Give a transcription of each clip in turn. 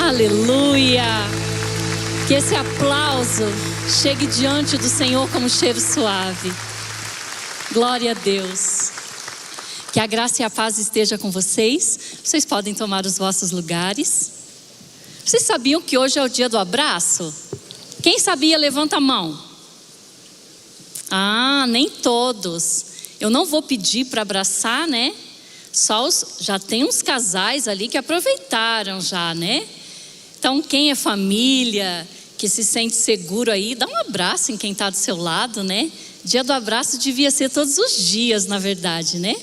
Aleluia! Que esse aplauso chegue diante do Senhor como cheiro suave. Glória a Deus. Que a graça e a paz esteja com vocês. Vocês podem tomar os vossos lugares. Vocês sabiam que hoje é o dia do abraço? Quem sabia, levanta a mão. Ah, nem todos. Eu não vou pedir para abraçar, né? Já tem uns casais ali que aproveitaram já, né? Então quem é família, que se sente seguro aí, dá um abraço em quem está do seu lado, né? Dia do abraço devia ser todos os dias, na verdade, né?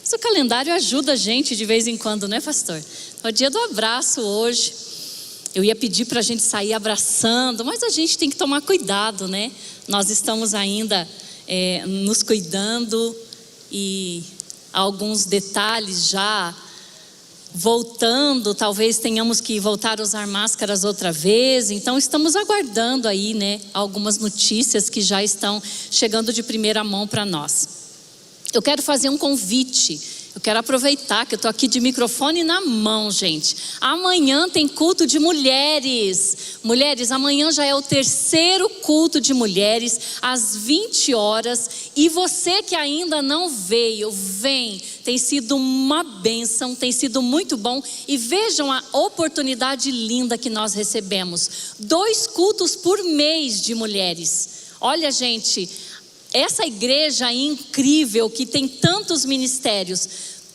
Mas o calendário ajuda a gente de vez em quando, né, pastor? É o dia do abraço hoje. Eu ia pedir para a gente sair abraçando, mas a gente tem que tomar cuidado, né? Nós estamos ainda nos cuidando e alguns detalhes já voltando, talvez tenhamos que voltar a usar máscaras outra vez. Então estamos aguardando aí, né, algumas notícias que já estão chegando de primeira mão para nós. Eu quero fazer um convite. Eu quero aproveitar que eu estou aqui de microfone na mão, gente. Amanhã tem culto de mulheres. Mulheres, amanhã já é o terceiro culto de mulheres, às 20 horas. E você que ainda não veio, vem. Tem sido uma bênção, tem sido muito bom. E vejam a oportunidade linda que nós recebemos. 2 cultos por mês de mulheres. Olha, gente, essa igreja incrível que tem tantos ministérios,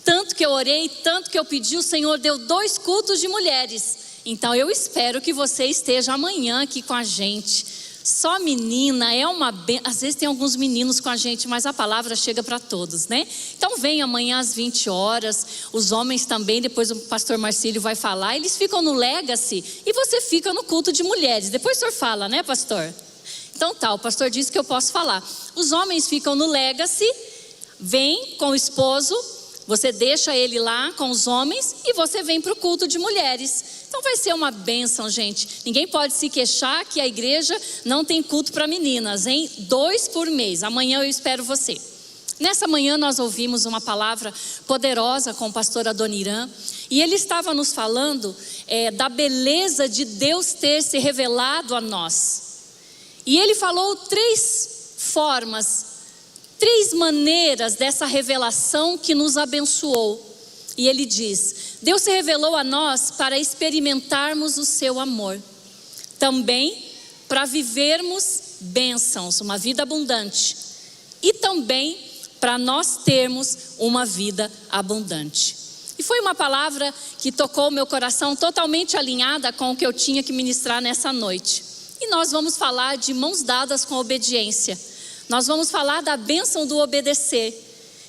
tanto que eu orei, tanto que eu pedi, o Senhor deu 2 cultos de mulheres. Então eu espero que você esteja amanhã aqui com a gente. Só menina é uma às vezes tem alguns meninos com a gente, mas a palavra chega para todos, né? Então vem amanhã às 20 horas, os homens também, depois o pastor Marcílio vai falar, eles ficam no Legacy e você fica no culto de mulheres. Depois o senhor fala, né, pastor? Então tá, o pastor disse que eu posso falar. Os homens ficam no Legacy, vem com o esposo, você deixa ele lá com os homens e você vem para o culto de mulheres. Então vai ser uma bênção, gente. Ninguém pode se queixar que a igreja não tem culto para meninas, hein? 2 por mês. Amanhã eu espero você. Nessa manhã nós ouvimos uma palavra poderosa com o pastor Adoniran. E ele estava nos falando da beleza de Deus ter se revelado a nós. E ele falou 3 formas, 3 maneiras dessa revelação que nos abençoou. E ele diz: Deus se revelou a nós para experimentarmos o seu amor. Também para vivermos bênçãos, uma vida abundante. E também para nós termos uma vida abundante. E foi uma palavra que tocou o meu coração, totalmente alinhada com o que eu tinha que ministrar nessa noite. E nós vamos falar de mãos dadas com obediência. Nós vamos falar da bênção do obedecer.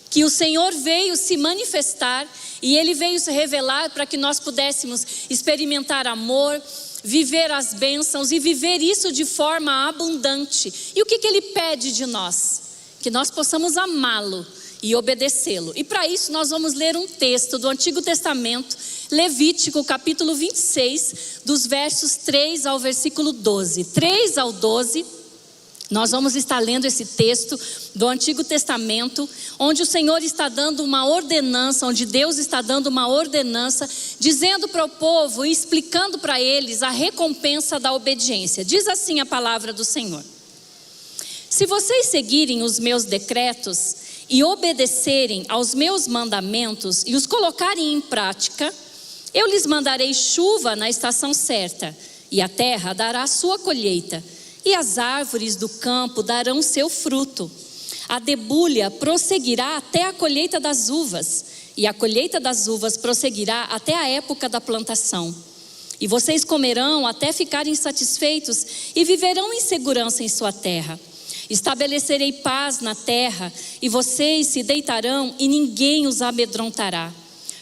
Que o Senhor veio se manifestar e Ele veio se revelar para que nós pudéssemos experimentar amor, viver as bênçãos e viver isso de forma abundante. E o que Ele pede de nós? Que nós possamos amá-lo e obedecê-lo. E para isso nós vamos ler um texto do Antigo Testamento, Levítico capítulo 26, dos versos 3 ao versículo 12. 3 ao 12, nós vamos estar lendo esse texto do Antigo Testamento, onde o Senhor está dando uma ordenança, onde Deus está dando uma ordenança, dizendo para o povo e explicando para eles a recompensa da obediência. Diz assim a palavra do Senhor: se vocês seguirem os meus decretos e obedecerem aos meus mandamentos e os colocarem em prática, eu lhes mandarei chuva na estação certa, e a terra dará a sua colheita, e as árvores do campo darão seu fruto. A debulha prosseguirá até a colheita das uvas, e a colheita das uvas prosseguirá até a época da plantação. E vocês comerão até ficarem satisfeitos e viverão em segurança em sua terra. Estabelecerei paz na terra, e vocês se deitarão e ninguém os amedrontará.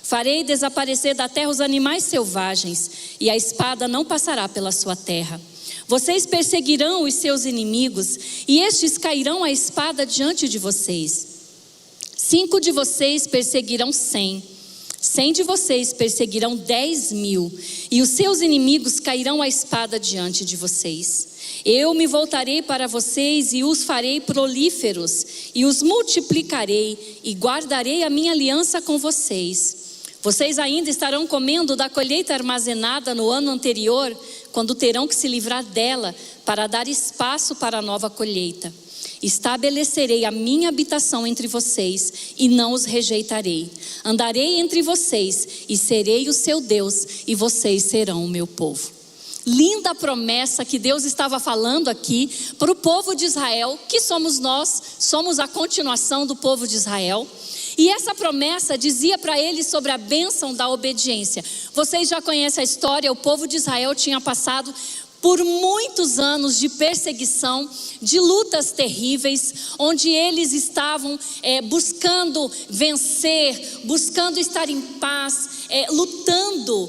Farei desaparecer da terra os animais selvagens, e a espada não passará pela sua terra. Vocês perseguirão os seus inimigos, e estes cairão à espada diante de vocês. 5 de vocês perseguirão 100. 100 de vocês perseguirão 10.000, e os seus inimigos cairão à espada diante de vocês. Eu me voltarei para vocês e os farei prolíferos, e os multiplicarei, e guardarei a minha aliança com vocês. Vocês ainda estarão comendo da colheita armazenada no ano anterior, quando terão que se livrar dela para dar espaço para a nova colheita. Estabelecerei a minha habitação entre vocês e não os rejeitarei. Andarei entre vocês e serei o seu Deus, e vocês serão o meu povo. Linda promessa que Deus estava falando aqui para o povo de Israel, que somos nós, somos a continuação do povo de Israel. E essa promessa dizia para eles sobre a bênção da obediência. Vocês já conhecem a história, o povo de Israel tinha passado por muitos anos de perseguição, de lutas terríveis, onde eles estavam buscando vencer, buscando estar em paz, lutando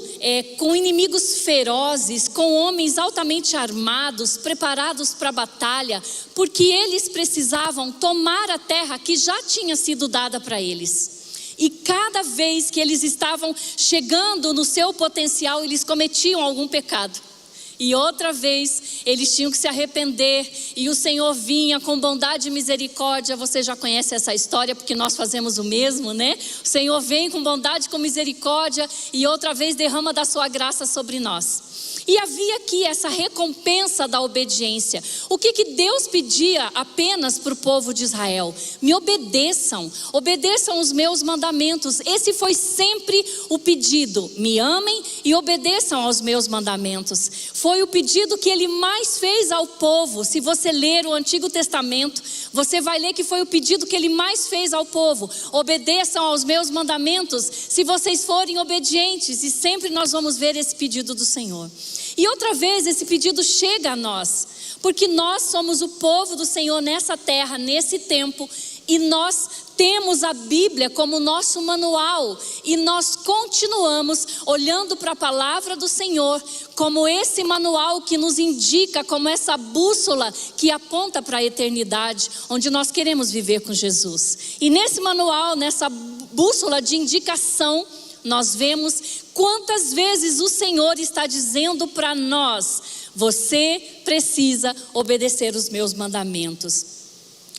com inimigos ferozes, com homens altamente armados, preparados para a batalha, porque eles precisavam tomar a terra que já tinha sido dada para eles. E cada vez que eles estavam chegando no seu potencial, eles cometiam algum pecado. E outra vez eles tinham que se arrepender, e o Senhor vinha com bondade e misericórdia. Você já conhece essa história, porque nós fazemos o mesmo, né? O Senhor vem com bondade e com misericórdia, e outra vez derrama da sua graça sobre nós. E havia aqui essa recompensa da obediência. O que Deus pedia apenas para o povo de Israel? Me obedeçam, obedeçam os meus mandamentos. Esse foi sempre o pedido: me amem e obedeçam aos meus mandamentos. Foi o pedido que ele mais fez ao povo. Se você ler o Antigo Testamento, você vai ler que foi o pedido que ele mais fez ao povo: obedeçam aos meus mandamentos, se vocês forem obedientes. E sempre nós vamos ver esse pedido do Senhor. E outra vez esse pedido chega a nós, porque nós somos o povo do Senhor nessa terra, nesse tempo, e nós temos a Bíblia como nosso manual, e nós continuamos olhando para a palavra do Senhor como esse manual que nos indica, como essa bússola que aponta para a eternidade, onde nós queremos viver com Jesus. E nesse manual, nessa bússola de indicação, nós vemos quantas vezes o Senhor está dizendo para nós: você precisa obedecer os meus mandamentos.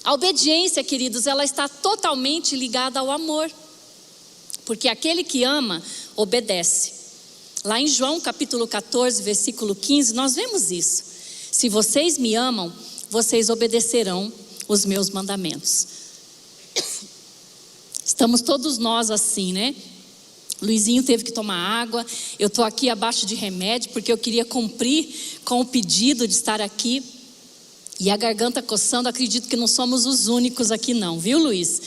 A obediência, queridos, ela está totalmente ligada ao amor, porque aquele que ama, obedece. Lá em João capítulo 14, versículo 15, nós vemos isso: se vocês me amam, vocês obedecerão os meus mandamentos. Estamos todos nós assim, né? Luizinho teve que tomar água, eu estou aqui abaixo de remédio, porque eu queria cumprir com o pedido de estar aqui. E a garganta coçando, acredito que não somos os únicos aqui não, viu, Luiz?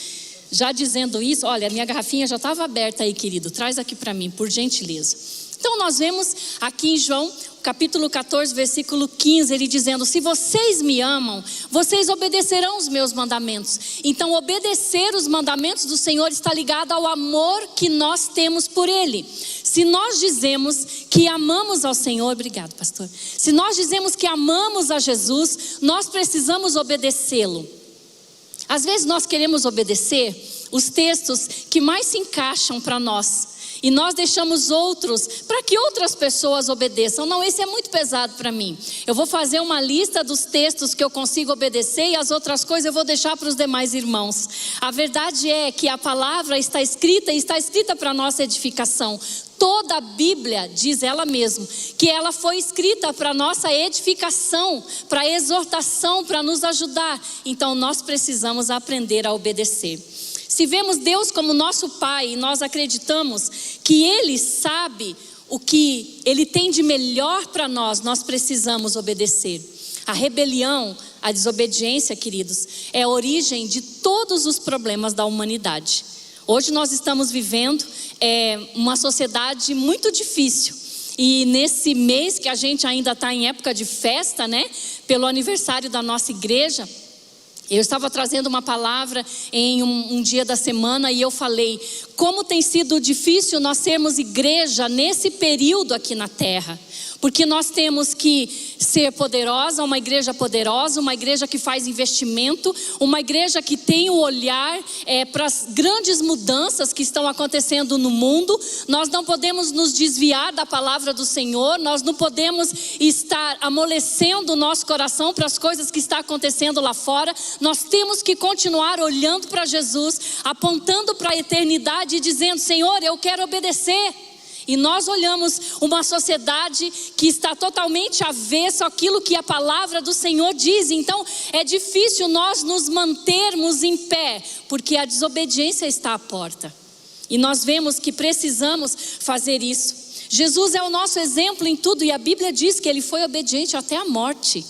Já dizendo isso, olha, a minha garrafinha já estava aberta aí, querido, traz aqui para mim, por gentileza. Então nós vemos aqui em João capítulo 14, versículo 15, ele dizendo: se vocês me amam, vocês obedecerão os meus mandamentos. Então obedecer os mandamentos do Senhor está ligado ao amor que nós temos por Ele. Se nós dizemos que amamos ao Senhor, obrigado pastor, se nós dizemos que amamos a Jesus, nós precisamos obedecê-lo. Às vezes nós queremos obedecer os textos que mais se encaixam para nós, e nós deixamos outros para que outras pessoas obedeçam. Não, esse é muito pesado para mim. Eu vou fazer uma lista dos textos que eu consigo obedecer, e as outras coisas eu vou deixar para os demais irmãos. A verdade é que a palavra está escrita, e está escrita para nossa edificação. Toda a Bíblia, diz ela mesma, que ela foi escrita para nossa edificação, para exortação, para nos ajudar. Então nós precisamos aprender a obedecer. Se vemos Deus como nosso Pai, e nós acreditamos que Ele sabe o que Ele tem de melhor para nós, nós precisamos obedecer. A rebelião, a desobediência, queridos, é a origem de todos os problemas da humanidade. Hoje nós estamos vivendo uma sociedade muito difícil. E nesse mês que a gente ainda está em época de festa, né? Pelo aniversário da nossa igreja, eu estava trazendo uma palavra em um dia da semana, e eu falei como tem sido difícil nós sermos igreja nesse período aqui na terra. Porque nós temos que ser poderosa, uma igreja que faz investimento, uma igreja que tem o olhar para as grandes mudanças que estão acontecendo no mundo. Nós não podemos nos desviar da palavra do Senhor, nós não podemos estar amolecendo o nosso coração para as coisas que estão acontecendo lá fora. nós temos que continuar olhando para Jesus, apontando para a eternidade e dizendo: Senhor, eu quero obedecer. E nós olhamos uma sociedade que está totalmente avessa àquilo que a palavra do Senhor diz. Então é difícil nós nos mantermos em pé, porque a desobediência está à porta. E nós vemos que precisamos fazer isso. Jesus é o nosso exemplo em tudo, e a Bíblia diz que ele foi obediente até a morte.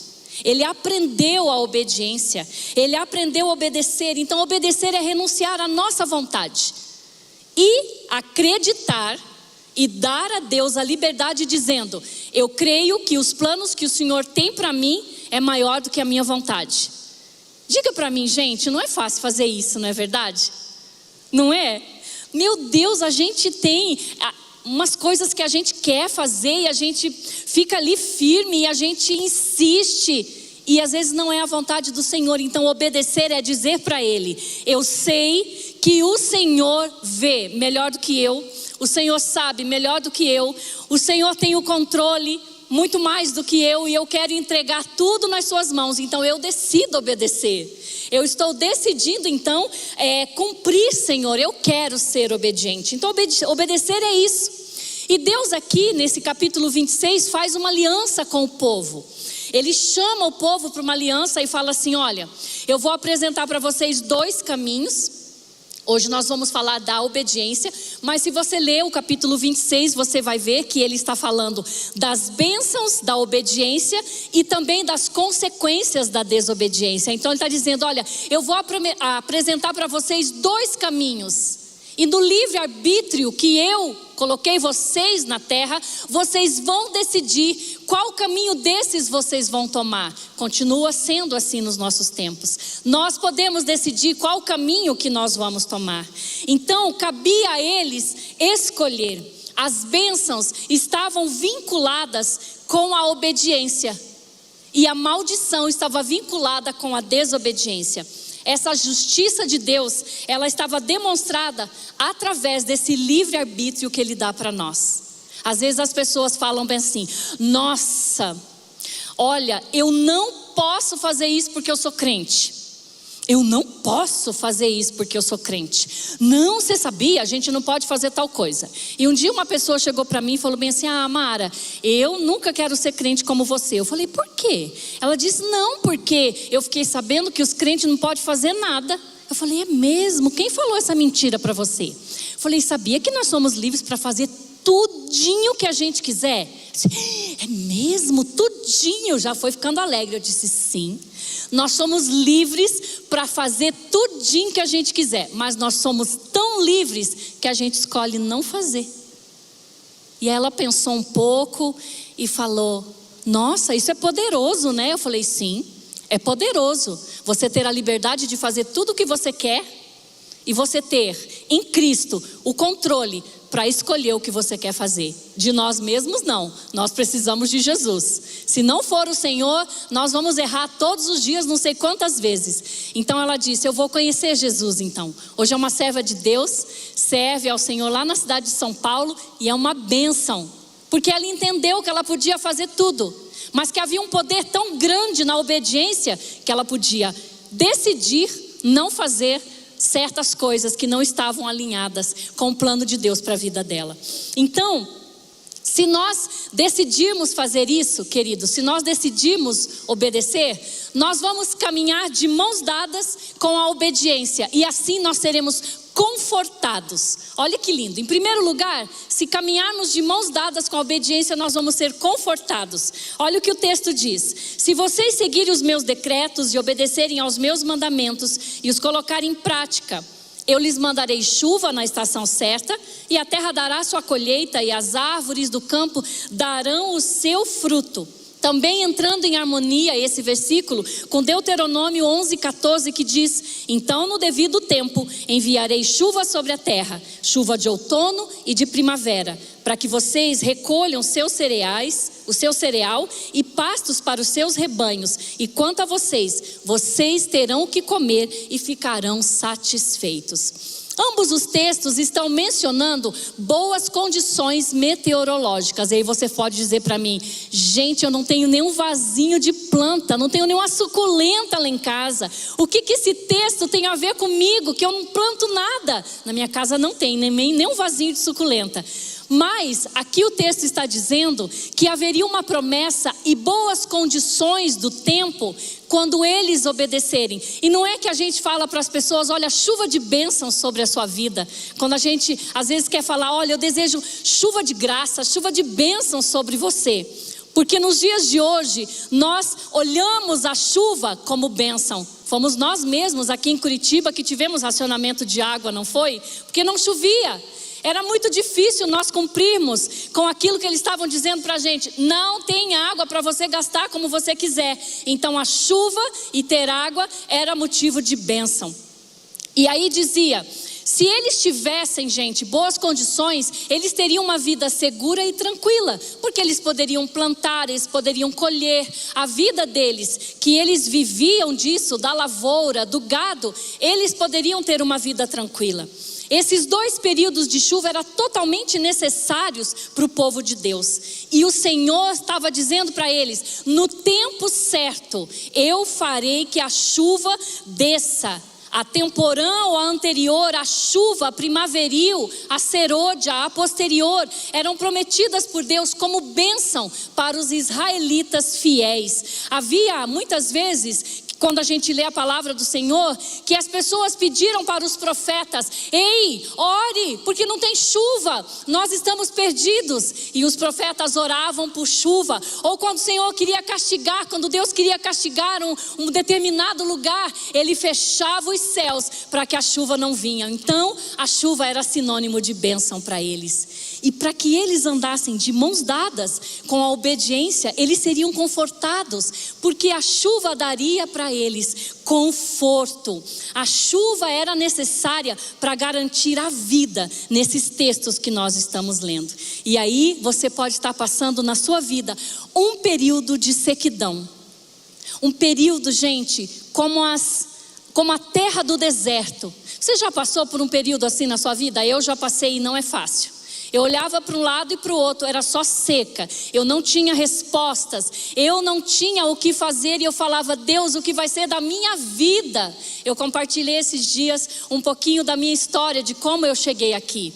Ele aprendeu a obediência, ele aprendeu a obedecer. Então obedecer é renunciar à nossa vontade e acreditar e dar a Deus a liberdade, dizendo: eu creio que os planos que o Senhor tem para mim é maior do que a minha vontade. Diga para mim, gente, não é fácil fazer isso, não é verdade? Não é? Meu Deus, a gente tem umas coisas que a gente quer fazer e a gente fica ali firme e a gente insiste, e às vezes não é a vontade do Senhor. Então obedecer é dizer para Ele: eu sei que o Senhor vê melhor do que eu, o Senhor sabe melhor do que eu, o Senhor tem o controle muito mais do que eu, e eu quero entregar tudo nas suas mãos. Então eu decido obedecer. Eu estou decidindo então cumprir, Senhor, eu quero ser obediente. Então obedecer é isso. E Deus aqui nesse capítulo 26 faz uma aliança com o povo. Ele chama o povo para uma aliança e fala assim: olha, eu vou apresentar para vocês 2 caminhos. Hoje nós vamos falar da obediência, mas se você ler o capítulo 26, você vai ver que ele está falando das bênçãos da obediência e também das consequências da desobediência. Então ele está dizendo: olha, eu vou apresentar para vocês 2 caminhos. E no livre-arbítrio que eu coloquei vocês na terra, vocês vão decidir qual caminho desses vocês vão tomar. Continua sendo assim nos nossos tempos. Nós podemos decidir qual caminho que nós vamos tomar. Então cabia a eles escolher. As bênçãos estavam vinculadas com a obediência, e a maldição estava vinculada com a desobediência. Essa justiça de Deus, ela estava demonstrada através desse livre-arbítrio que Ele dá para nós. Às vezes as pessoas falam bem assim: nossa, olha, eu não posso fazer isso porque eu sou crente. Eu não posso fazer isso porque eu sou crente. Não, você sabia? A gente não pode fazer tal coisa. E um dia uma pessoa chegou para mim e falou bem assim: ah, Mara, eu nunca quero ser crente como você. Eu falei: por quê? Ela disse: não, porque eu fiquei sabendo que os crentes não podem fazer nada. Eu falei: é mesmo? Quem falou essa mentira para você? Eu falei: sabia que nós somos livres para fazer tudinho que a gente quiser? É mesmo? Tudinho? Já foi ficando alegre. Eu disse: sim. Nós somos livres para fazer tudinho que a gente quiser, mas nós somos tão livres que a gente escolhe não fazer. E ela pensou um pouco e falou: nossa, isso é poderoso, né? Eu falei: sim, é poderoso você ter a liberdade de fazer tudo o que você quer e você ter em Cristo o controle para escolher o que você quer fazer. De nós mesmos não, nós precisamos de Jesus. Se não for o Senhor, nós vamos errar todos os dias, não sei quantas vezes. Então ela disse: eu vou conhecer Jesus então. Hoje é uma serva de Deus, serve ao Senhor lá na cidade de São Paulo, e é uma bênção, porque ela entendeu que ela podia fazer tudo, mas que havia um poder tão grande na obediência que ela podia decidir não fazer certas coisas que não estavam alinhadas com o plano de Deus para a vida dela. Então, se nós decidirmos fazer isso, queridos, se nós decidirmos obedecer, nós vamos caminhar de mãos dadas com a obediência, e assim nós seremos confortados. Olha que lindo. Em primeiro lugar, se caminharmos de mãos dadas com a obediência, nós vamos ser confortados. Olha o que o texto diz: se vocês seguirem os meus decretos e obedecerem aos meus mandamentos e os colocarem em prática, eu lhes mandarei chuva na estação certa, e a terra dará sua colheita, e as árvores do campo darão o seu fruto. Também entrando em harmonia esse versículo com Deuteronômio 11:14, que diz: então no devido tempo enviarei chuva sobre a terra, chuva de outono e de primavera, para que vocês recolham seus cereais, o seu cereal e pastos para os seus rebanhos. E quanto a vocês, vocês terão o que comer e ficarão satisfeitos. Ambos os textos estão mencionando boas condições meteorológicas. E aí você pode dizer para mim: gente, eu não tenho nenhum vasinho de planta, não tenho nenhuma suculenta lá em casa. O que esse texto tem a ver comigo, que eu não planto nada? Na minha casa não tem nem um vasinho de suculenta. Mas aqui o texto está dizendo que haveria uma promessa e boas condições do tempo quando eles obedecerem. E não é que a gente fala para as pessoas: olha, chuva de bênção sobre a sua vida. Quando a gente às vezes quer falar: olha, eu desejo chuva de graça, chuva de bênção sobre você. Porque nos dias de hoje nós olhamos a chuva como bênção. Fomos nós mesmos aqui em Curitiba que tivemos racionamento de água, não foi? Porque não chovia. Era muito difícil nós cumprirmos com aquilo que eles estavam dizendo para a gente: não tem água para você gastar como você quiser. Então a chuva e ter água era motivo de bênção. E aí dizia: se eles tivessem, gente, boas condições, eles teriam uma vida segura e tranquila, porque eles poderiam plantar, eles poderiam colher. A vida deles, que eles viviam disso, da lavoura, do gado, eles poderiam ter uma vida tranquila. Esses 2 períodos de chuva eram totalmente necessários para o povo de Deus. E o Senhor estava dizendo para eles: no tempo certo, eu farei que a chuva desça. A temporã ou a anterior, a chuva, a primaveril, a serôdia, a posterior, eram prometidas por Deus como bênção para os israelitas fiéis. Havia muitas vezes, quando a gente lê a palavra do Senhor, que as pessoas pediram para os profetas: ei, ore, porque não tem chuva, nós estamos perdidos. E os profetas oravam por chuva. Ou quando o Senhor queria castigar, quando Deus queria castigar um determinado lugar, Ele fechava os céus para que a chuva não vinha. Então a chuva era sinônimo de bênção para eles. E para que eles andassem de mãos dadas com a obediência, eles seriam confortados, porque a chuva daria para eles conforto. A chuva era necessária para garantir a vida nesses textos que nós estamos lendo. E aí você pode estar passando na sua vida um período de sequidão. Um período, gente, como a terra do deserto. Você já passou por um período assim na sua vida? Eu já passei e não é fácil. Eu olhava para um lado e para o outro, era só seca. Eu não tinha respostas, eu não tinha o que fazer. E eu falava: Deus, o que vai ser da minha vida? Eu compartilhei esses dias um pouquinho da minha história, de como eu cheguei aqui.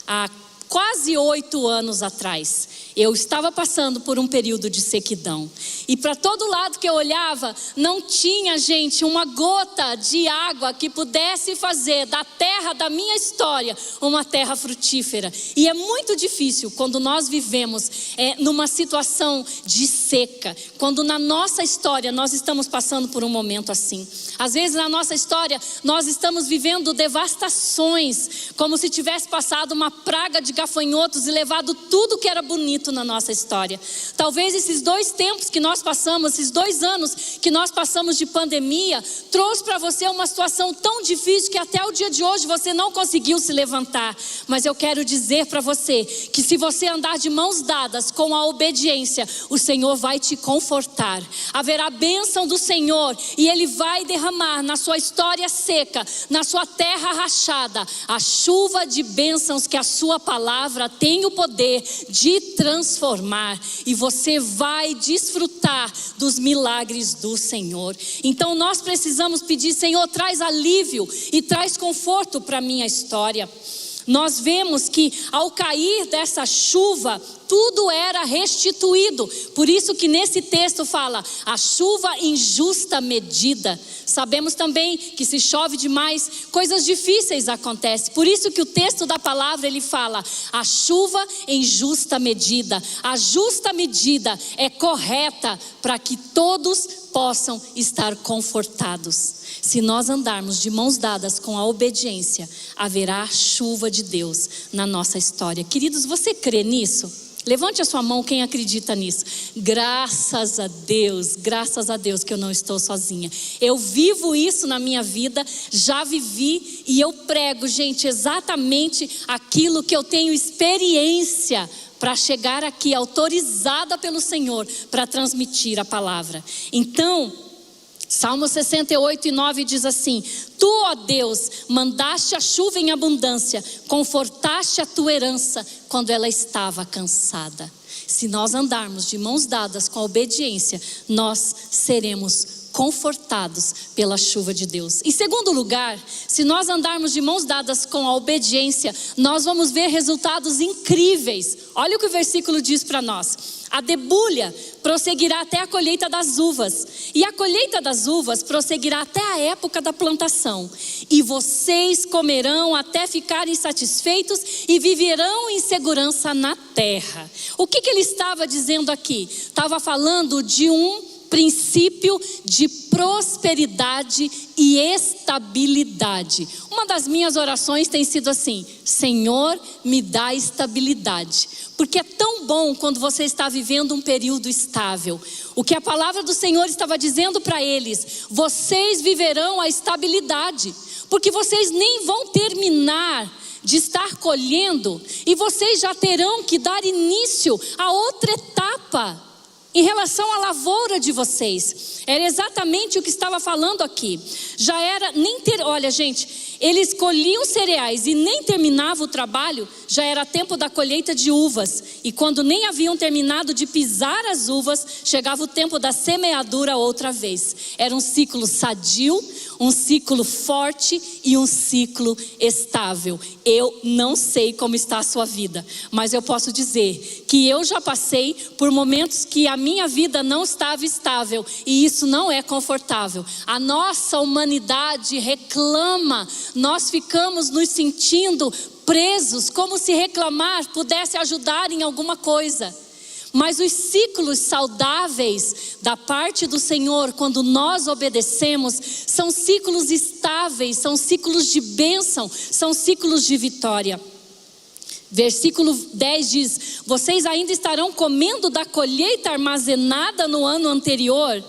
Há quase 8 anos atrás, eu estava passando por um período de sequidão. E para todo lado que eu olhava, não tinha, gente, uma gota de água que pudesse fazer da terra da minha história uma terra frutífera. E é muito difícil quando nós vivemos numa situação de seca. Quando na nossa história nós estamos passando por um momento assim. Às vezes na nossa história nós estamos vivendo devastações, como se tivesse passado uma praga de gafanhotos e levado tudo que era bonito na nossa história. Talvez esses 2 tempos que nós passamos, esses 2 anos que nós passamos de pandemia, trouxe para você uma situação tão difícil que até o dia de hoje você não conseguiu se levantar. Mas eu quero dizer para você que se você andar de mãos dadas com a obediência, o Senhor vai te confortar. Haverá bênção do Senhor e Ele vai derramar na sua história seca, na sua terra rachada, a chuva de bênçãos que a sua palavra tem o poder de transformar, e você vai desfrutar dos milagres do Senhor. Então nós precisamos pedir: Senhor, traz alívio e traz conforto para a minha história. Nós vemos que ao cair dessa chuva, tudo era restituído. Por isso que nesse texto fala: a chuva em justa medida. Sabemos também que se chove demais, coisas difíceis acontecem. Por isso que o texto da palavra ele fala: a chuva em justa medida. A justa medida é correta para que todos possam estar confortados. Se nós andarmos de mãos dadas com a obediência, haverá chuva de Deus na nossa história. Queridos, você crê nisso? Levante a sua mão quem acredita nisso. Graças a Deus que eu não estou sozinha. Eu vivo isso na minha vida, já vivi, e eu prego, gente, exatamente aquilo que eu tenho experiência para chegar aqui, autorizada pelo Senhor, para transmitir a palavra. Então, Salmo 68:9 diz assim: Tu, ó Deus, mandaste a chuva em abundância, confortaste a tua herança quando ela estava cansada. Se nós andarmos de mãos dadas com a obediência, nós seremos confortados pela chuva de Deus. Em segundo lugar, se nós andarmos de mãos dadas com a obediência, nós vamos ver resultados incríveis. Olha o que o versículo diz para nós: a debulha prosseguirá até a colheita das uvas, e a colheita das uvas prosseguirá até a época da plantação, e vocês comerão até ficarem satisfeitos e viverão em segurança na terra. O que ele estava dizendo aqui? Estava falando de um princípio de prosperidade e estabilidade. Uma das minhas orações tem sido assim: Senhor, me dá estabilidade. Porque é tão bom quando você está vivendo um período estável. O que a palavra do Senhor estava dizendo para eles: vocês viverão a estabilidade, porque vocês nem vão terminar de estar colhendo, e vocês já terão que dar início a outra etapa em relação à lavoura de vocês. Era exatamente o que estava falando aqui. Já era, olha gente, eles colhiam cereais e nem terminava o trabalho, já era tempo da colheita de uvas. E quando nem haviam terminado de pisar as uvas, chegava o tempo da semeadura outra vez. Era um ciclo sadio, um ciclo forte e um ciclo estável. Eu não sei como está a sua vida, mas eu posso dizer que eu já passei por momentos que a minha vida não estava estável, e isso não é confortável. A nossa humanidade reclama, nós ficamos nos sentindo presos, como se reclamar pudesse ajudar em alguma coisa. Mas os ciclos saudáveis da parte do Senhor, quando nós obedecemos, são ciclos estáveis, são ciclos de bênção, são ciclos de vitória. Versículo 10 diz: vocês ainda estarão comendo da colheita armazenada no ano anterior,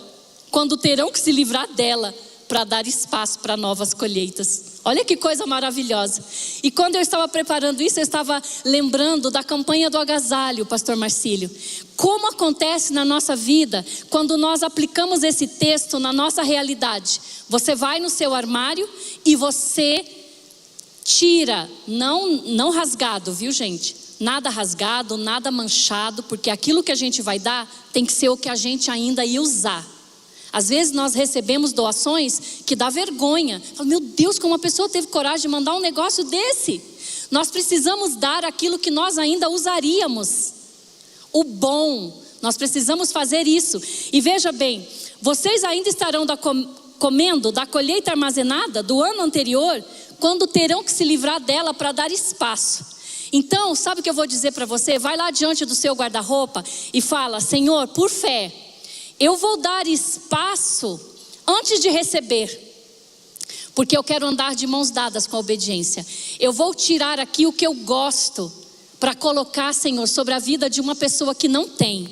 quando terão que se livrar dela para dar espaço para novas colheitas. Olha que coisa maravilhosa. E quando eu estava preparando isso, eu estava lembrando da campanha do agasalho, pastor Marcílio. Como acontece na nossa vida quando nós aplicamos esse texto na nossa realidade. Você vai no seu armário e você tira, não rasgado, viu gente? Nada rasgado, nada manchado, porque aquilo que a gente vai dar tem que ser o que a gente ainda ia usar. Às vezes nós recebemos doações que dá vergonha. Fala, meu Deus, como uma pessoa teve coragem de mandar um negócio desse? Nós precisamos dar aquilo que nós ainda usaríamos. O bom, nós precisamos fazer isso. E veja bem, vocês ainda estarão comendo da colheita armazenada do ano anterior, quando terão que se livrar dela para dar espaço. Então, sabe o que eu vou dizer para você? Vai lá diante do seu guarda-roupa e fala: Senhor, por fé, eu vou dar espaço antes de receber, porque eu quero andar de mãos dadas com a obediência. Eu vou tirar aqui o que eu gosto para colocar, Senhor, sobre a vida de uma pessoa que não tem.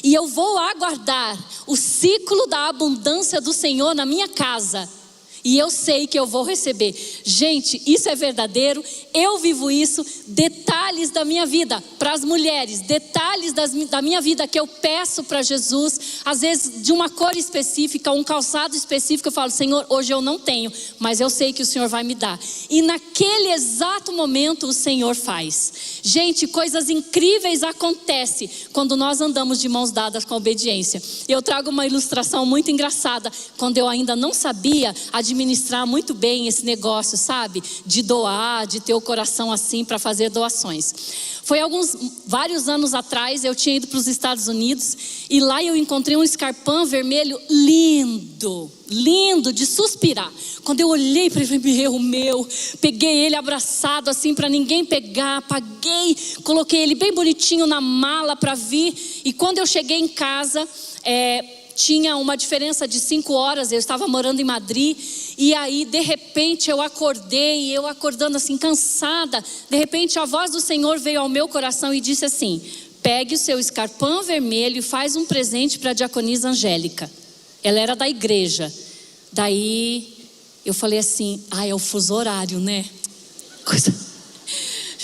E eu vou aguardar o ciclo da abundância do Senhor na minha casa. E eu sei que eu vou receber. Gente, isso é verdadeiro, eu vivo isso. Detalhes da minha vida para as mulheres, detalhes da minha vida que eu peço para Jesus. Às vezes de uma cor específica, um calçado específico, eu falo: Senhor, hoje eu não tenho, mas eu sei que o Senhor vai me dar. E naquele exato momento o Senhor faz. Gente, coisas incríveis acontecem quando nós andamos de mãos dadas com a obediência. Eu trago uma ilustração muito engraçada. Quando eu ainda não sabia administrar muito bem esse negócio, sabe? De doar, de ter o coração assim para fazer doações. Foi vários anos atrás, eu tinha ido para os Estados Unidos e lá eu encontrei um escarpão vermelho lindo, lindo de suspirar. Quando eu olhei para ele, meu, peguei ele abraçado assim para ninguém pegar, paguei, coloquei ele bem bonitinho na mala para vir. E quando eu cheguei em casa, tinha uma diferença de 5 horas, eu estava morando em Madrid. E aí de repente eu acordei, eu acordando assim cansada, de repente a voz do Senhor veio ao meu coração e disse assim: pegue o seu escarpão vermelho e faz um presente para a diaconisa Angélica. Ela era da igreja. Daí eu falei assim: é o fuso horário, né?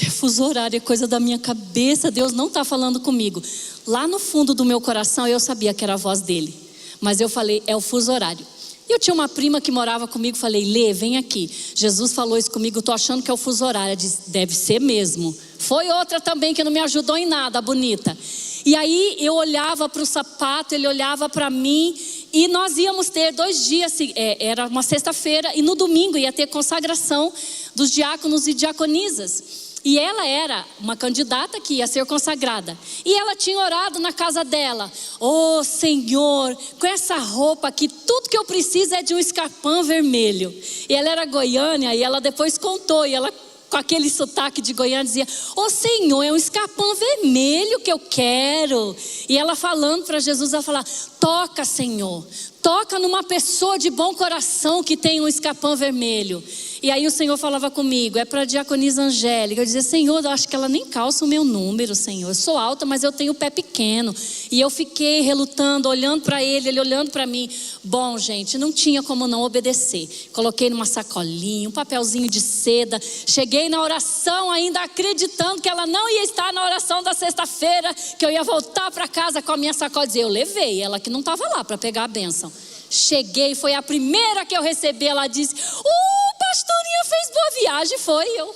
Fuso horário é coisa da minha cabeça, Deus não está falando comigo. Lá no fundo do meu coração eu sabia que era a voz dele, mas eu falei: é o fuso horário. E eu tinha uma prima que morava comigo, falei, Lê, vem aqui. Jesus falou isso comigo, eu tô achando que é o fuso horário. Ela disse, deve ser mesmo. Foi outra também que não me ajudou em nada, bonita. E aí eu olhava para o sapato, ele olhava para mim. E nós íamos ter 2 dias, era uma sexta-feira, e no domingo ia ter consagração dos diáconos e diaconisas. E ela era uma candidata que ia ser consagrada. E ela tinha orado na casa dela. Oh Senhor, com essa roupa aqui, tudo que eu preciso é de um escarpão vermelho. E ela era goiânia, e ela depois contou, e ela com aquele sotaque de Goiânia dizia, oh Senhor, é um escarpão vermelho que eu quero. E ela falando para Jesus, ela falava, toca Senhor, toca numa pessoa de bom coração que tem um escarpão vermelho. E aí o Senhor falava comigo, é para a diaconisa Angélica. Eu dizia, Senhor, eu acho que ela nem calça o meu número, Senhor. Eu sou alta, mas eu tenho o pé pequeno. E eu fiquei relutando, olhando para ele, ele olhando para mim. Bom, gente, não tinha como não obedecer. Coloquei numa sacolinha, um papelzinho de seda. Cheguei na oração ainda acreditando que ela não ia estar na oração da sexta-feira, que eu ia voltar para casa com a minha sacola. Eu levei, ela que não estava lá para pegar a bênção. Cheguei, foi a primeira que eu recebi. Ela disse, pastorinha fez boa viagem. Foi eu.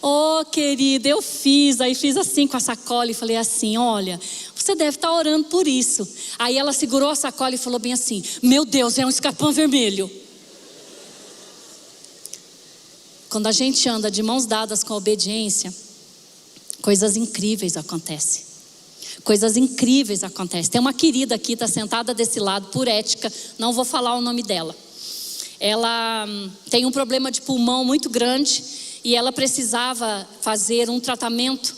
Oh querida, eu fiz. Aí fiz assim com a sacola e falei assim, olha, você deve estar orando por isso. Aí ela segurou a sacola e falou bem assim, meu Deus, é um escarpão vermelho. Quando a gente anda de mãos dadas com a obediência, coisas incríveis acontecem. Coisas incríveis acontecem. Tem uma querida aqui, está sentada desse lado, por ética, não vou falar o nome dela. Ela tem um problema de pulmão muito grande e ela precisava fazer um tratamento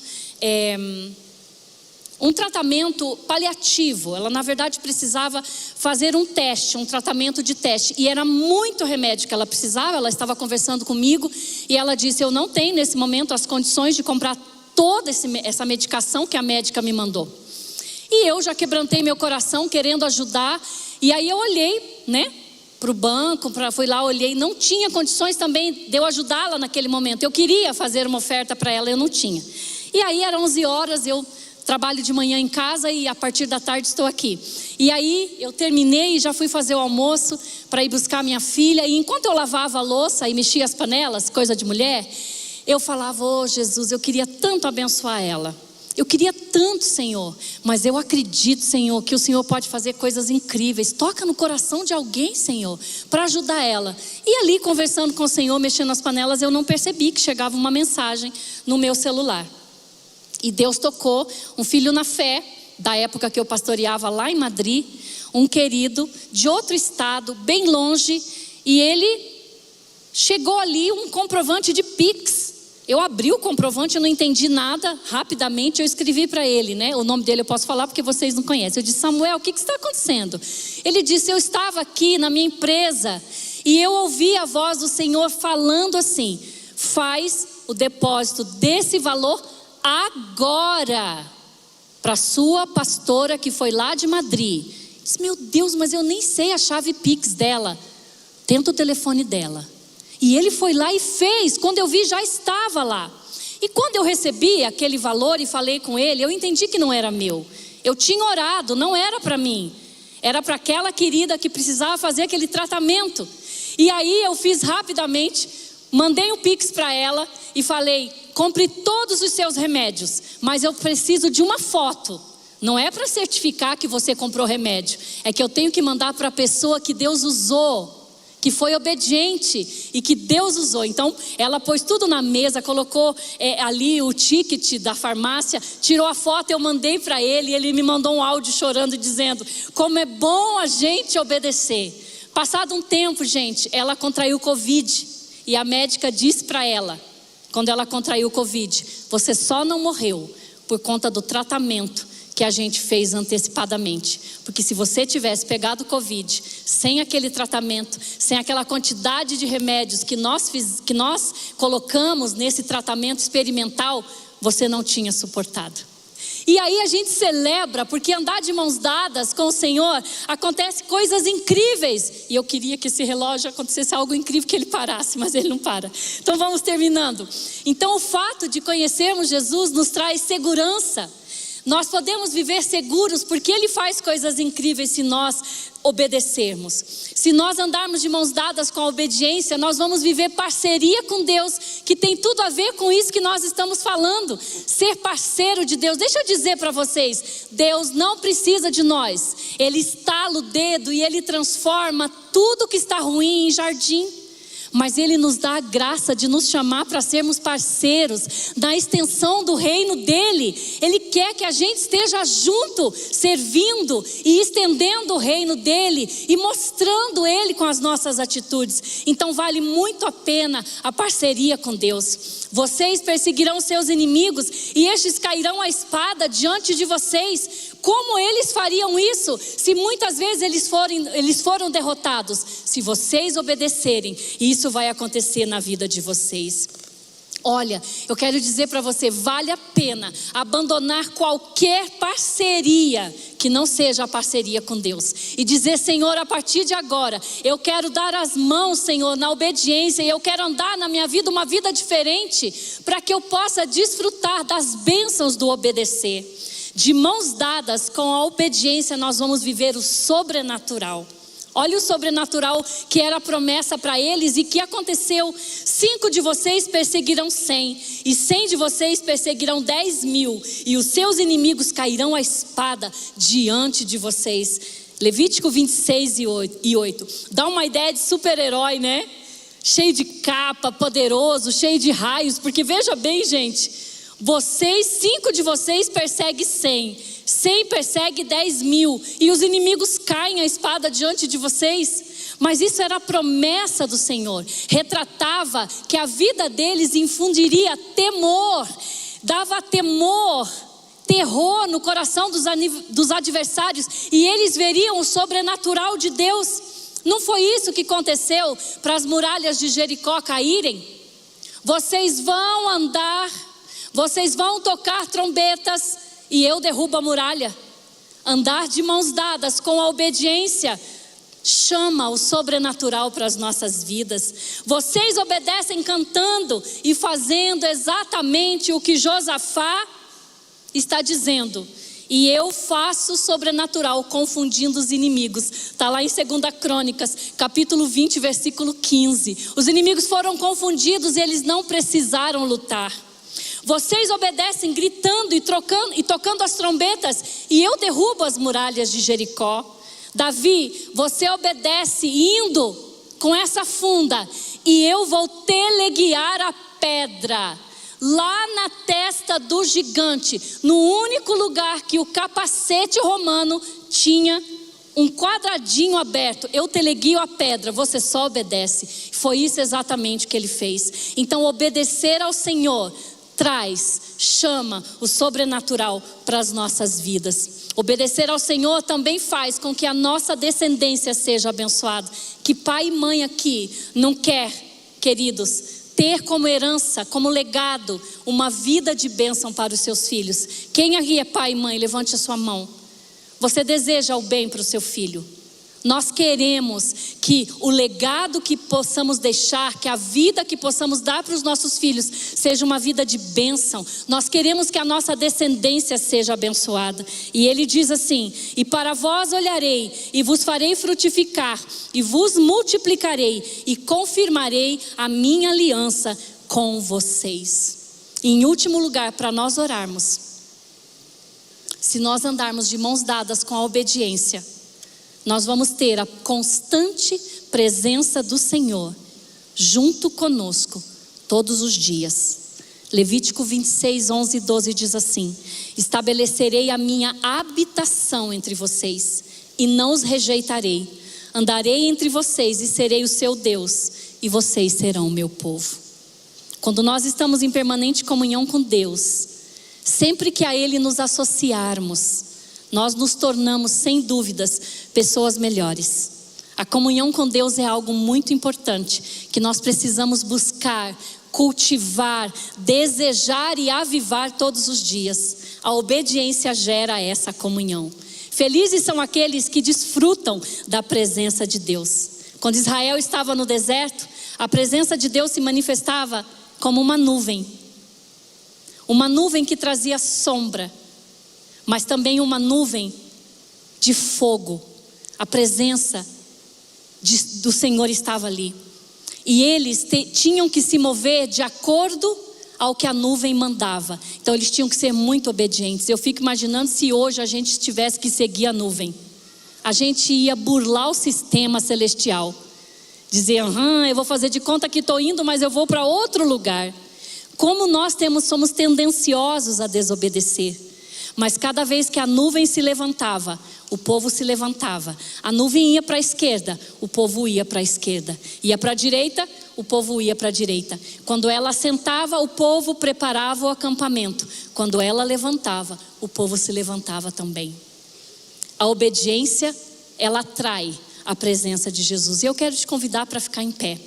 paliativo. Ela na verdade precisava fazer um teste, um tratamento de teste. E era muito remédio que ela precisava. Ela estava conversando comigo e ela disse, eu não tenho nesse momento as condições de comprar toda essa medicação que a médica me mandou. E eu já quebrantei meu coração querendo ajudar. E aí eu olhei, né, para o banco, fui lá, olhei, não tinha condições também de eu ajudá-la naquele momento. Eu queria fazer uma oferta para ela, eu não tinha. E aí eram 11 horas, eu trabalho de manhã em casa e a partir da tarde estou aqui. E aí eu terminei e já fui fazer o almoço para ir buscar minha filha. E enquanto eu lavava a louça e mexia as panelas, coisa de mulher, eu falava, oh Jesus, eu queria tanto abençoar ela. Eu queria tanto, Senhor, mas eu acredito, Senhor, que o Senhor pode fazer coisas incríveis. Toca no coração de alguém, Senhor, para ajudar ela. E ali, conversando com o Senhor, mexendo nas panelas, eu não percebi que chegava uma mensagem no meu celular. E Deus tocou um filho na fé, da época que eu pastoreava lá em Madrid, um querido de outro estado, bem longe, e ele chegou ali um comprovante de Pix. Eu abri o comprovante, eu não entendi nada, rapidamente eu escrevi para ele, né? O nome dele eu posso falar porque vocês não conhecem. Eu disse, Samuel, o que está acontecendo? Ele disse, eu estava aqui na minha empresa e eu ouvi a voz do Senhor falando assim, faz o depósito desse valor agora, para sua pastora que foi lá de Madrid. Eu disse, meu Deus, mas eu nem sei a chave Pix dela. Tenta o telefone dela. E ele foi lá e fez, quando eu vi já estava lá. E quando eu recebi aquele valor e falei com ele, eu entendi que não era meu. Eu tinha orado, não era para mim. Era para aquela querida que precisava fazer aquele tratamento. E aí eu fiz rapidamente, mandei um Pix para ela e falei, compre todos os seus remédios, mas eu preciso de uma foto. Não é para certificar que você comprou remédio, é que eu tenho que mandar para a pessoa que Deus usou, que foi obediente e que Deus usou. Então ela pôs tudo na mesa, colocou ali o ticket da farmácia, tirou a foto, eu mandei para ele e ele me mandou um áudio chorando dizendo, como é bom a gente obedecer. Passado um tempo, gente, ela contraiu Covid e a médica disse para ela, quando ela contraiu Covid, você só não morreu por conta do tratamento que a gente fez antecipadamente. Porque se você tivesse pegado Covid, sem aquele tratamento, sem aquela quantidade de remédios que nós colocamos nesse tratamento experimental, você não tinha suportado. E aí a gente celebra, porque andar de mãos dadas com o Senhor, acontece coisas incríveis. E eu queria que esse relógio acontecesse algo incrível, que ele parasse, mas ele não para. Então vamos terminando. Então o fato de conhecermos Jesus nos traz segurança. Nós podemos viver seguros porque Ele faz coisas incríveis se nós obedecermos. Se nós andarmos de mãos dadas com a obediência, nós vamos viver parceria com Deus, que tem tudo a ver com isso que nós estamos falando. Ser parceiro de Deus. Deixa eu dizer para vocês, Deus não precisa de nós. Ele estala o dedo e Ele transforma tudo que está ruim em jardim. Mas Ele nos dá a graça de nos chamar para sermos parceiros na extensão do reino dEle. Ele quer que a gente esteja junto, servindo e estendendo o reino dEle e mostrando Ele com as nossas atitudes. Então vale muito a pena a parceria com Deus. Vocês perseguirão seus inimigos e estes cairão à espada diante de vocês. Como eles fariam isso se muitas vezes eles foram derrotados? Se vocês obedecerem, isso vai acontecer na vida de vocês. Olha, eu quero dizer para você, vale a pena abandonar qualquer parceria que não seja a parceria com Deus. E dizer, Senhor, a partir de agora, eu quero dar as mãos, Senhor, na obediência. E eu quero andar na minha vida uma vida diferente, para que eu possa desfrutar das bênçãos do obedecer. De mãos dadas com a obediência, nós vamos viver o sobrenatural. Olha o sobrenatural que era a promessa para eles e que aconteceu. 5 de vocês perseguirão 100, e 100 de vocês perseguirão 10.000, e os seus inimigos cairão à espada diante de vocês. Levítico 26 e 8. Dá uma ideia de super-herói, né? Cheio de capa, poderoso, cheio de raios, porque veja bem, gente, 5 de vocês perseguem 100. 100 persegue 10.000 e os inimigos caem a espada diante de vocês. Mas isso era a promessa do Senhor. Retratava que a vida deles infundiria temor, dava temor, terror no coração dos adversários, e eles veriam o sobrenatural de Deus. Não foi isso que aconteceu para as muralhas de Jericó caírem? Vocês vão andar, vocês vão tocar trombetas e eu derrubo a muralha. Andar de mãos dadas com a obediência chama o sobrenatural para as nossas vidas. Vocês obedecem cantando e fazendo exatamente o que Josafá está dizendo. E eu faço o sobrenatural confundindo os inimigos. Está lá em 2 Crônicas, capítulo 20, versículo 15. Os inimigos foram confundidos e eles não precisaram lutar. Vocês obedecem gritando e tocando as trombetas, e eu derrubo as muralhas de Jericó. Davi, você obedece indo com essa funda, e eu vou teleguiar a pedra lá na testa do gigante, no único lugar que o capacete romano tinha um quadradinho aberto. Eu teleguio a pedra, você só obedece. Foi isso exatamente que ele fez. Então obedecer ao Senhor chama o sobrenatural para as nossas vidas. Obedecer ao Senhor também faz com que a nossa descendência seja abençoada. Que pai e mãe aqui não quer, queridos, ter como herança, como legado, uma vida de bênção para os seus filhos? Quem aqui é pai e mãe, levante a sua mão. Você deseja o bem para o seu filho? Nós queremos que o legado que possamos deixar, que a vida que possamos dar para os nossos filhos seja uma vida de bênção. Nós queremos que a nossa descendência seja abençoada. E ele diz assim: e para vós olharei e vos farei frutificar e vos multiplicarei e confirmarei a minha aliança com vocês. E em último lugar, para nós orarmos, se nós andarmos de mãos dadas com a obediência, nós vamos ter a constante presença do Senhor junto conosco todos os dias. Levítico 26, 11 e 12 diz assim: estabelecerei a minha habitação entre vocês e não os rejeitarei. Andarei entre vocês e serei o seu Deus, e vocês serão o meu povo. Quando nós estamos em permanente comunhão com Deus, sempre que a Ele nos associarmos, nós nos tornamos, sem dúvidas, pessoas melhores. A comunhão com Deus é algo muito importante, que nós precisamos buscar, cultivar, desejar e avivar todos os dias. A obediência gera essa comunhão. Felizes são aqueles que desfrutam da presença de Deus. Quando Israel estava no deserto, a presença de Deus se manifestava como uma nuvem que trazia sombra. mas também uma nuvem de fogo. A presença do Senhor estava ali. E eles tinham que se mover de acordo ao que a nuvem mandava. Então eles tinham que ser muito obedientes. Eu fico imaginando se hoje a gente tivesse que seguir a nuvem. A gente ia burlar o sistema celestial. Dizer, eu vou fazer de conta que estou indo, mas eu vou para outro lugar. Como nós somos tendenciosos a desobedecer. Mas cada vez que a nuvem se levantava, o povo se levantava. A nuvem ia para a esquerda, o povo ia para a esquerda. Ia para a direita, o povo ia para a direita. Quando ela assentava, o povo preparava o acampamento. Quando ela levantava, o povo se levantava também. A obediência, ela atrai a presença de Jesus. E eu quero te convidar para ficar em pé.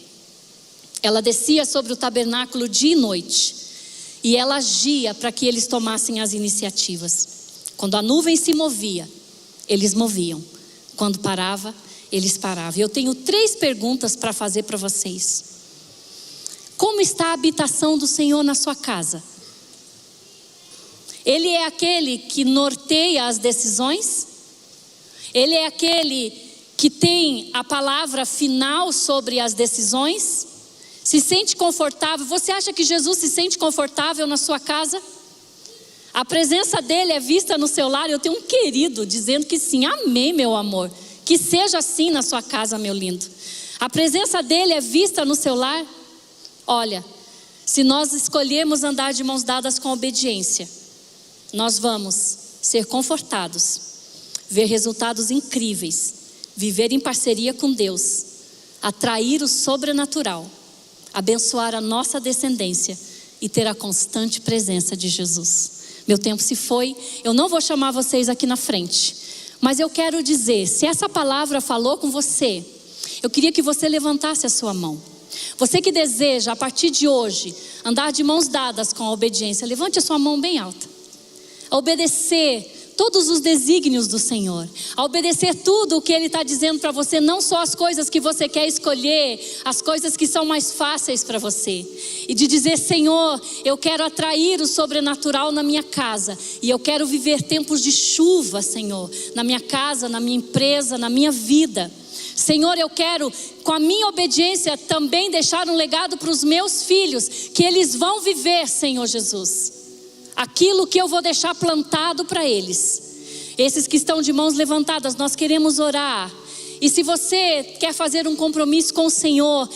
Ela descia sobre o tabernáculo dia e noite. E ela agia para que eles tomassem as iniciativas. Quando a nuvem se movia, eles moviam. Quando parava, eles paravam. Eu tenho 3 perguntas para fazer para vocês. Como está a habitação do Senhor na sua casa? Ele é aquele que norteia as decisões? Ele é aquele que tem a palavra final sobre as decisões? Se sente confortável? Você acha que Jesus se sente confortável na sua casa? A presença dele é vista no seu lar? Eu tenho um querido dizendo que sim. Amém, meu amor. Que seja assim na sua casa, meu lindo. A presença dele é vista no seu lar? Olha, se nós escolhermos andar de mãos dadas com obediência, nós vamos ser confortados, ver resultados incríveis, viver em parceria com Deus, atrair o sobrenatural, abençoar a nossa descendência e ter a constante presença de Jesus. Meu tempo se foi, eu não vou chamar vocês aqui na frente, mas eu quero dizer, se essa palavra falou com você, eu queria que você levantasse a sua mão. Você que deseja, a partir de hoje, andar de mãos dadas com a obediência, levante a sua mão bem alta. A obedecer todos os desígnios do Senhor, a obedecer tudo o que Ele está dizendo para você, não só as coisas que você quer escolher, as coisas que são mais fáceis para você, e de dizer, Senhor, eu quero atrair o sobrenatural na minha casa, e eu quero viver tempos de chuva, Senhor, na minha casa, na minha empresa, na minha vida. Senhor, eu quero, com a minha obediência, também deixar um legado para os meus filhos, que eles vão viver, Senhor Jesus, aquilo que eu vou deixar plantado para eles. Esses que estão de mãos levantadas, nós queremos orar. E se você quer fazer um compromisso com o Senhor,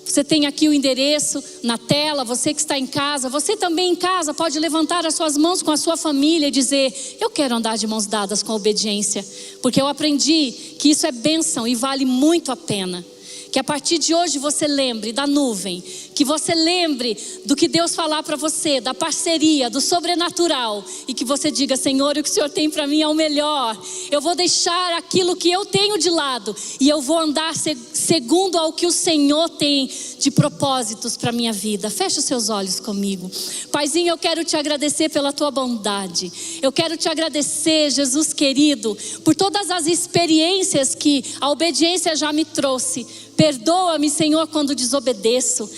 você tem aqui o endereço na tela. Você que está em casa, você também em casa pode levantar as suas mãos com a sua família e dizer, eu quero andar de mãos dadas com obediência, porque eu aprendi que isso é bênção e vale muito a pena. Que a partir de hoje você lembre da nuvem, que você lembre do que Deus falar para você, da parceria, do sobrenatural, e que você diga, Senhor, o que o Senhor tem para mim é o melhor. Eu vou deixar aquilo que eu tenho de lado e eu vou andar segundo ao que o Senhor tem de propósitos para minha vida. Feche os seus olhos comigo. Paizinho, eu quero te agradecer pela tua bondade. Eu quero te agradecer, Jesus querido, por todas as experiências que a obediência já me trouxe. Perdoa-me, Senhor, quando desobedeço.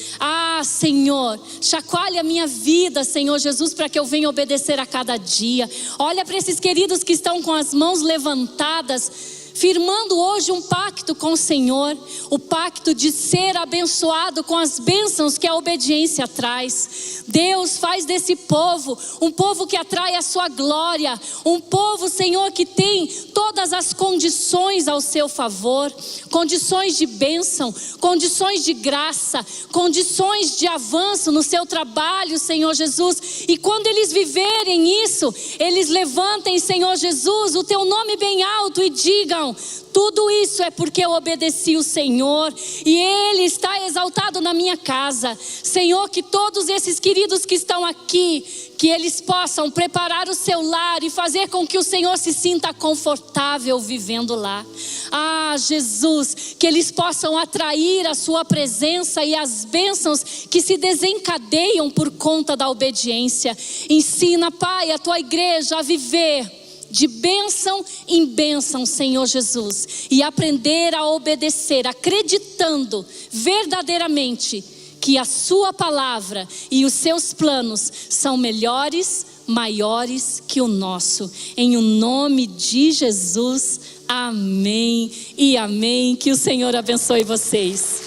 Senhor, chacoalha a minha vida, Senhor Jesus, para que eu venha obedecer a cada dia. Olha para esses queridos que estão com as mãos levantadas, firmando hoje um pacto com o Senhor, o pacto de ser abençoado com as bênçãos que a obediência traz. Deus, faz desse povo um povo que atrai a sua glória, um povo, Senhor, que tem todas as condições ao seu favor, condições de bênção, condições de graça, condições de avanço no seu trabalho, Senhor Jesus. E quando eles viverem isso, eles levantem, Senhor Jesus, o teu nome bem alto e digam, tudo isso é porque eu obedeci o Senhor e Ele está exaltado na minha casa. Senhor, que todos esses queridos que estão aqui, que eles possam preparar o seu lar e fazer com que o Senhor se sinta confortável vivendo lá. Jesus, que eles possam atrair a sua presença e as bênçãos que se desencadeiam por conta da obediência. Ensina, Pai, a tua igreja a viver de bênção em bênção, Senhor Jesus, e aprender a obedecer, acreditando verdadeiramente que a sua palavra e os seus planos são melhores, maiores que o nosso. Em o nome de Jesus, amém e amém. Que o Senhor abençoe vocês.